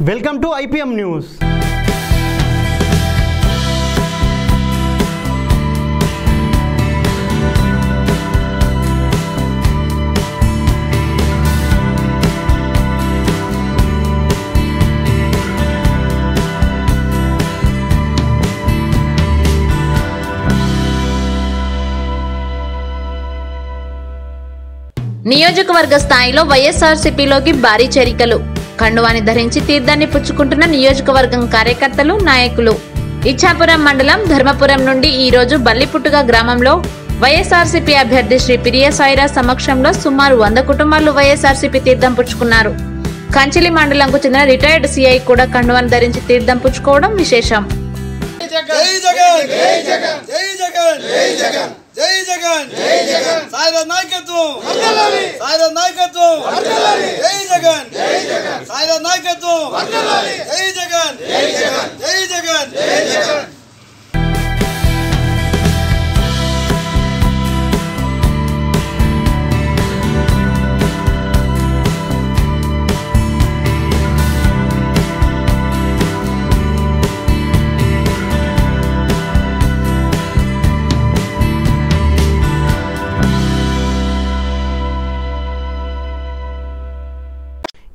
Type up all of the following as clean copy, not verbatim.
Welcome to IPM news. నియోజకవర్గ స్థాయిలో వైఎస్ఆర్సీపీలోకి భారీ చేరికలు. కండువాని ధరించి తీర్థాన్ని పుచ్చుకుంటున్న నియోజకవర్గం కార్యకర్తలు, నాయకులు. ఇచ్చాపురం మండలం ధర్మపురం నుండి ఈ రోజు బల్లిపుట్టుగా గ్రామంలో వైఎస్ఆర్సీపీ అభ్యర్థి శ్రీ పిరియా సాయిరా సమక్షంలో సుమారు 100 కుటుంబాలు వైఎస్ఆర్సీపీ తీర్థం పుచ్చుకున్నారు. కంచిలి మండలంకు చెందిన రిటైర్డ్ సిఐ కూడా కండువాని ధరించి తీర్థం పుచ్చుకోవడం విశేషం. జై జగన్ జై జగన్ జై జగన్ జై జగన్ జై జగన్ జై జగన్ సాయిరా నాయకత్వం వర్ధిల్లాలి సాయిరా నాయకత్వం వర్ధిల్లాలి జై జగన్ జై జగన్ సాయిరా నాయకత్వం వర్ధిల్లాలి జై జగన్ జై జగన్ జై జగన్ జై జగన్.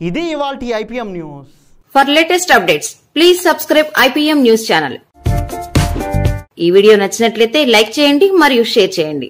ఇది ఇవాల్టి IPM news. For latest updates, please subscribe IPM news channel. ఈ వీడియో నచ్చినట్లయితే లైక్ చేయండి మరియు షేర్ చేయండి.